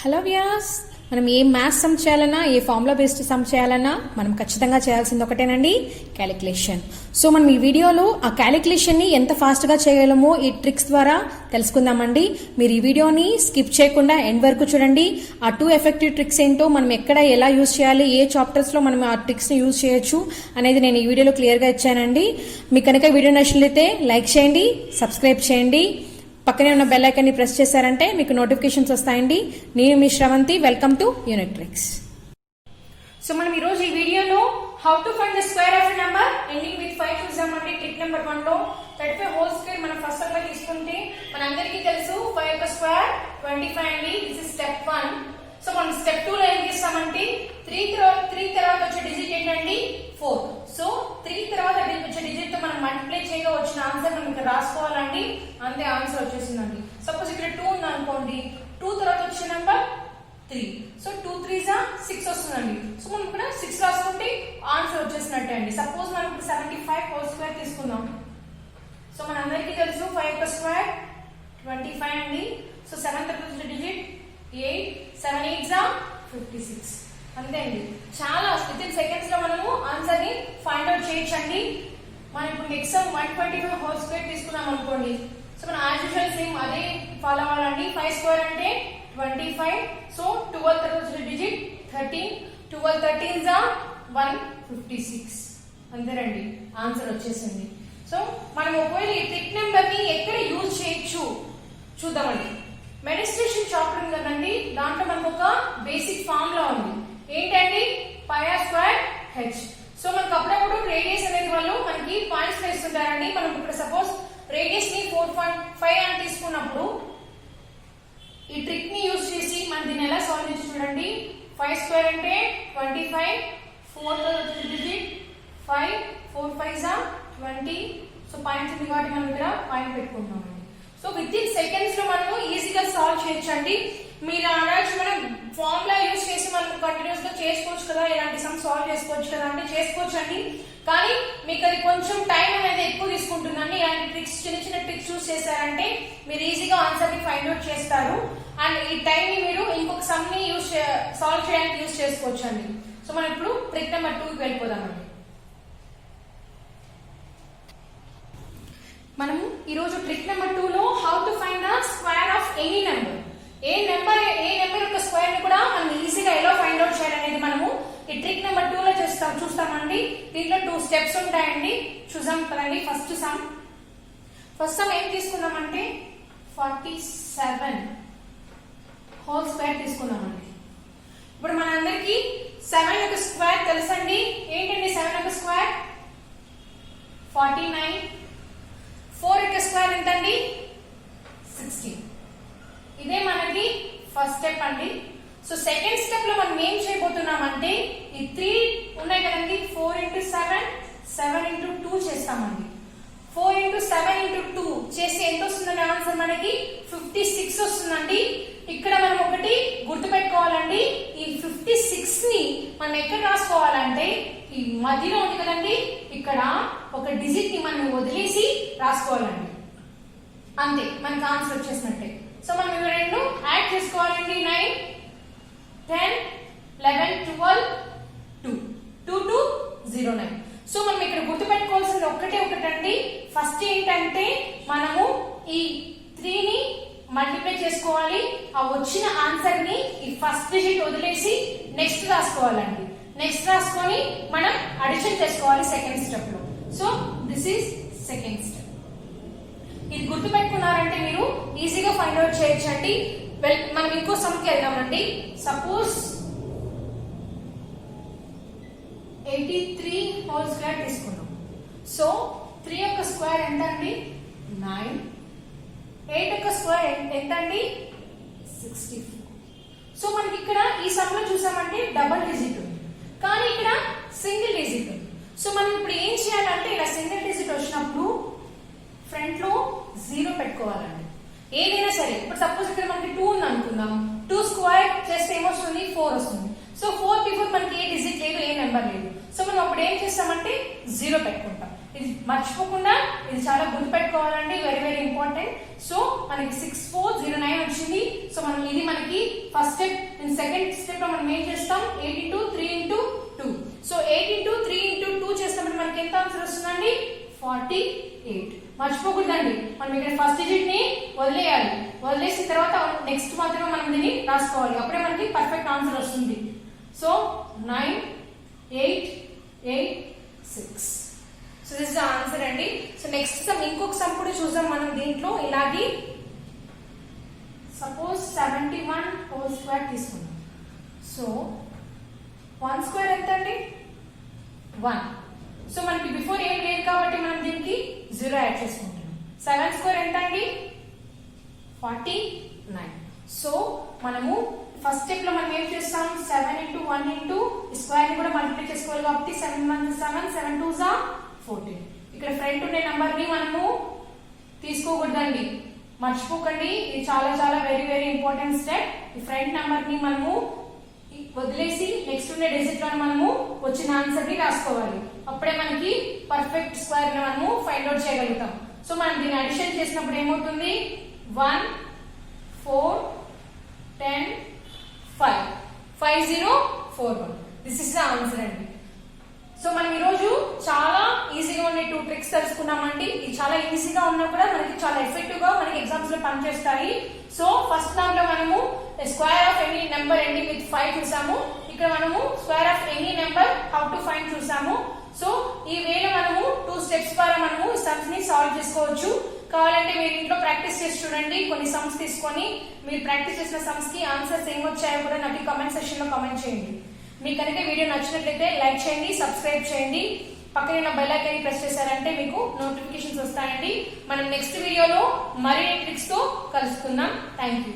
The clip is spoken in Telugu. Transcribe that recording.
హలో వ్యాస్, మనం ఏ మ్యాథ్స్ సమ్ చేయాలన్నా, ఏ ఫార్ములా బేస్డ్ సమ్ చేయాలన్నా మనం ఖచ్చితంగా చేయాల్సింది ఒకటేనండి, క్యాలిక్యులేషన్. సో మనం ఈ వీడియోలో ఆ క్యాలిక్యులేషన్ని ఎంత ఫాస్ట్గా చేయగలమో ఈ ట్రిక్స్ ద్వారా తెలుసుకుందామండి. మీరు ఈ వీడియోని స్కిప్ చేయకుండా ఎండ్ వరకు చూడండి. ఆ 2 ఎఫెక్టివ్ ట్రిక్స్ ఏంటో, మనం ఎక్కడ ఎలా యూజ్ చేయాలి, ఏ చాప్టర్స్లో మనం ఆ ట్రిక్స్ని యూజ్ చేయొచ్చు అనేది నేను ఈ వీడియోలో క్లియర్గా ఇచ్చానండి. మీకు కనుక వీడియో నచ్చినట్లయితే లైక్ చేయండి, సబ్స్క్రైబ్ చేయండి, పక్కనే ఉన్న బెల్ ఐకాన్ ని ప్రెస్ చేశారంటే మీకు నోటిఫికేషన్స్ వస్తాయండి. నేను మీ Sravanthi, welcome to unit tricks. So మనం ఈ రోజు ఈ వీడియోలో how to find the square of a number ending with 5 చూసామండి. ట్రిక్ నెంబర్ 1 లో 35 హోల్ స్క్వేర్ మనం ఫస్ట్ ఆఫ్ ఆల్ తీసుకుంటే మనందరికీ తెలుసు 5 యొక్క స్క్వేర్ 25 అండి. This is step 1. సో మనం స్టెప్ 2 లో ఏం చేస్తామంటే 3 తర్వాత వచ్చే డిజిట్ ఏంటండి 4. సో 3 తర్వాత వచ్చే డిజిట్ తో మనం మల్టిప్లై చేయగా వచ్చిన ఆన్సర్ మనం ఇక్కడ రాసుకోవాలండి. అంతే, ఆన్సర్ వచ్చేసిందండి. సపోజ్ ఇక్కడ 2 ఉంది అనుకోండి, 2 తర్వాత వచ్చే నెంబర్ 3. సో 2 3s 6 వస్తుందండి. సో మనం ఇక్కడ 6 రాసుకుంటే ఆన్సర్ వచ్చేసినట్టే అండి. సపోజ్ మనం ఇప్పుడు 75 హోల్ స్క్వేర్ తీసుకుందాం. సో మనందరికీ తెలుసు 5 యొక్క స్క్వేర్ 25 అండి. సో 7 తర్వాత వచ్చే డిజిట్ 8, 7 8s 56. అంతే అండి. చాలా విత్ ఇన్ సెకండ్స్ లో మనము ఆన్సర్ ని ఫైండ్ అవుట్ చేయొచ్చండి. మనం ఇప్పుడు నెక్స్ట్ 125 హోల్ స్క్వేర్ తీసుకున్నాం అనుకోండి. సో మనం యాజ్ యూజువల్ సేమ్ అదే ఫాలో అవ్వాలండి. 5 స్క్వేర్ అంటే 25. సో 12 తర్వాత వచ్చే డిజిట్ 13, 12 13s 156. అంతేనండి, ఆన్సర్ వచ్చేసింది. సో మనం ఒకవేళ ఈ ట్రిక్ నెంబర్ ని ఎక్కడ యూజ్ చేయొచ్చు చూద్దామండి. మెడిస్ట్రేషన్ చాప్టర్ ఉంది కదండి, దాంట్లో మనకు ఒక బేసిక్ ఫార్ములా ఉంది. ఏంటండి, పై ఆర్ స్క్వేర్ హెచ్. సో మనకు అప్పుడప్పుడు రేడియస్ అనేది వాళ్ళు మనకి పాయింట్స్ వేస్తుంటారండి. మనం ఇప్పుడు సపోజ్ రేడియస్ ని 4.5 అని తీసుకున్నప్పుడు ఈ ట్రిక్ ని యూజ్ చేసి మనం దీన్ని ఎలా సాల్వ్ చేసి చూడండి. 5 స్క్వేర్ అంటే 25, 4 డిజిట్ 5, 4 5s 20. సో పాయింట్స్ ఉంది కాబట్టి మనం ఇక్కడ పాయింట్ పెట్టుకుంటున్నాం. సో విత్ ఇన్ సెకండ్స్ లో మనము ఈజీగా సాల్వ్ చేయొచ్చండి. మీరు అనొచ్చు, మనం ఫార్ములా యూజ్ చేసి మనం కంటిన్యూస్ గా చేసుకోవచ్చు కదా, ఇలాంటి సమ్ సాల్వ్ చేసుకోవచ్చు కదా అంటే చేసుకోవచ్చు అండి. కానీ మీకు అది కొంచెం టైం అనేది ఎక్కువ తీసుకుంటుందండి. ఇలాంటి ట్రిక్స్, చిన్న చిన్న ట్రిక్స్ యూజ్ చేశారంటే మీరు ఈజీగా ఆన్సర్ ని ఫైండ్ అవుట్ చేస్తారు. అండ్ ఈ టైం ని మీరు ఇంకొక సమ్ ని సాల్వ్ చేయడానికి యూజ్ చేసుకోవచ్చు అండి. సో మనం ఇప్పుడు ట్రిక్ నెంబర్ 2 కి వెళ్ళిపోదామండి. మనము ఈరోజు ట్రిక్ నెంబర్ 2 లో how to find the square of any number. A number యొక్క స్క్వేర్ ని కూడా మనం ఈజీగా ఎలా ఫైండ్ అవుట్ చేయాలనేది మనము ఈ ట్రిక్ నెంబర్ 2 లో చూస్తామండి. దీంట్లో 2 స్టెప్స్ ఉంటాయండి. చూద్దాం కదండి. ఫస్ట్ సమ్ ఏం తీసుకున్నామంటే 47 హోల్ స్క్వేర్ తీసుకున్నామండి. ఇప్పుడు మనందరికి 7 యొక్క స్క్వేర్ తెలుసండి. ఏంటండి 7 యొక్క స్క్వేర్ 49. 4 యొక్క స్క్వేర్ ఎంతండి 16. ఇదే మనకి ఫస్ట్ స్టెప్ అండి. సో సెకండ్ స్టెప్ లో మనం ఏం చేయబోతున్నామంటే ఈ 3 ఉన్నాయి కదండి, 4 into 7, 7 into 2 చేస్తామండి. 4 into 7 into 2 చేస్తే ఎంత వస్తుందండి ఆన్సర్ మనకి 56 వస్తుందండి. ఇక్కడ మనం ఒకటి గుర్తు పెట్టుకోవాలండి. ఈ 56 ని మనం ఎక్కడ రాసుకోవాలంటే ఈ మధ్యలో ఉంది కదండి, ఇక్కడ ఒక డిజిట్ ని మనం వదిలేసి రాసుకోవాలండి. అంతే, మనకి ఆన్సర్ వచ్చేసినట్టే. సో మనం ఇవి రెండు యాడ్ చేసుకోవాలండి. 9, 10, 11, 12, 2, 2 to 0, 9. సో మనం ఇక్కడ గుర్తు పెట్టుకోవాల్సింది ఒకటండి. ఫస్ట్ ఏంటంటే మనము ఈ 3 ని మల్టిప్లై చేసుకోవాలి. ఆ వచ్చిన ఆన్సర్ ని ఈ ఫస్ట్ డిజిట్ వదిలేసి నెక్స్ట్ రాసుకోవాలండి. నెక్స్ట్ రాసుకొని మనం అడిషన్ చేసుకోవాలి సెకండ్ స్టెప్ లో. So this is second step. ఇది గుర్తు పెట్టుకున్నారంటే మీరు ఈజీగా ఫైండ్ అవుట్ చేయొచ్చండి. మనం ఇంకో సమ్ కి వెళ్దామండి. సపోజ్ 83 హోల్ స్క్వేర్ తీసుకున్నాం. సో 3 యొక్క స్క్వేర్ ఎంత అండి 9. 8 యొక్క స్క్వేర్ ఎంత అండి 64. సో మనకి ఇక్కడ ఈ సమ్ లో చూసామంటే డబుల్ డిజిట్ ఉంది, కానీ ఇక్కడ సింగిల్ డిజిట్ ఉంది. సో మనం ఇప్పుడు ఏం చేయాలంటే ఇలా సింగిల్ డిజిట్ వచ్చినప్పుడు ఫ్రంట్ లో 0 పెట్టుకోవాలండి. ఏదైనా సరే, ఇప్పుడు సపోజ్ ఇక్కడ మనకి 2 ఉంది అనుకుందాం. 2 స్క్వేర్ చేస్తే ఏమొస్తుంది 4 వస్తుంది. సో 4 బిఫోర్ మనకి ఏ డిజిట్ లేదు, ఏ నెంబర్ లేదు. సో మనం అప్పుడు ఏం చేస్తామంటే జీరో పెట్టుకుంటాం. ఇది మర్చిపోకుండా ఇది చాలా గుర్తుపెట్టుకోవాలండి, వెరీ ఇంపార్టెంట్. సో మనకి 6409 వచ్చింది. సో మనం ఇది మనకి ఫస్ట్ స్టెప్. సెకండ్ స్టెప్ లో మనం ఏం చేస్తాం, 8 into 3 into 2. So 8 into 3 into 2 చేస్తామంటే మనకి ఎంత ఆన్సర్ వస్తుందండి, 48. మర్చిపోకూడదండి, మనం ఇక్కడ ఫస్ట్ డిజిట్ ని వదిలేయాలి, వదిలేసిన తర్వాత నెక్స్ట్ మాత్రమే మనం దీన్ని రాసుకోవాలి, అప్పుడే మనకి పర్ఫెక్ట్ ఆన్సర్ వస్తుంది. So 9 8 8 6. So this is the answer అండి. సో నెక్స్ట్ సమ్, ఇంకొక సమ్ కూడా చూద్దాం మనం దీంట్లో. ఇలాగే సపోజ్ 71 హోల్ స్క్వేర్ తీసుకుందాం. సో 1 స్క్వేర్ ఎంత అండి, 1. సో మనకి బిఫోర్ ఏం లేదు కాబట్టి మనం దీనికి 0 యాడ్ చేసుకుంటున్నాం. 7 స్క్వేర్ ఎంత అండి, 49. సో మనము ఫస్ట్ స్టెప్ లో మనం ఏం చేస్తాం, 7 into 1 into స్క్వేర్ ని కూడా మల్టిప్లై చేసుకోవాలి కాబట్టి 7 1 7 7 2 14. ఇక్కడ ఫ్రంట్ ఉండే నంబర్ ని మనము తీసుకోకూడదండి, మర్చిపోకండి. ఇది చాలా వెరీ ఇంపార్టెంట్ స్టెప్. ఈ ఫ్రంట్ నంబర్ ని మనము వదిలేసి నెక్స్ట్ ఉండే డిజిట్ లో మనము వచ్చిన ఆన్సర్ ని రాసుకోవాలి, అప్పుడే మనకి పర్ఫెక్ట్ స్క్వేర్ ని మనము ఫైండ్ అవుట్ చేయగలుగుతాం. సో మనం దీన్ని అడిషన్ చేసినప్పుడు ఏమవుతుంది, 1 4 10 5 5041. దిస్ ఇస్ ద ఆన్సర్ అండి. సో మనం ఈరోజు చాలా ఈజీగా ఉండే 2 ట్రిక్స్ తెలుసుకున్నామండి. ఇది చాలా ఈజీగా ఉన్నా కూడా మనకి చాలా ఎఫెక్టివ్ గా మనకి ఎగ్జామ్స్ లో పనిచేస్తాయి. సో ఫస్ట్ దాంట్లో మనము square of any number ending with 5 చూసాము. ఇక్కడ మనము square of any number how to find చూసాము. సో ఈ వేలో మనము 2 స్టెప్స్ ద్వారా మనము సమ్స్ ని సాల్వ్ చేసుకోవచ్చు. కావాలంటే మీరు ఇంట్లో ప్రాక్టీస్ చేసి చూడండి, కొన్ని సమ్స్ తీసుకొని మీరు ప్రాక్టీస్ చేసిన సమ్స్ కి ఆన్సర్స్ ఏమొచ్చాయో కూడా నాకు కామెంట్ సెక్షన్ లో కామెంట్ చేయండి. మీకు కనుక వీడియో నచ్చినట్లయితే లైక్ చేయండి, సబ్స్క్రైబ్ చేయండి, పక్కనే ఉన్న బెల్ ఐకాన్ ప్రెస్ చేశారంటే మీకు నోటిఫికేషన్స్ వస్తాయండి. మనం నెక్స్ట్ వీడియోలో మరిన్ని ట్రిక్స్ తో కలుసుకుందాం. Thank you.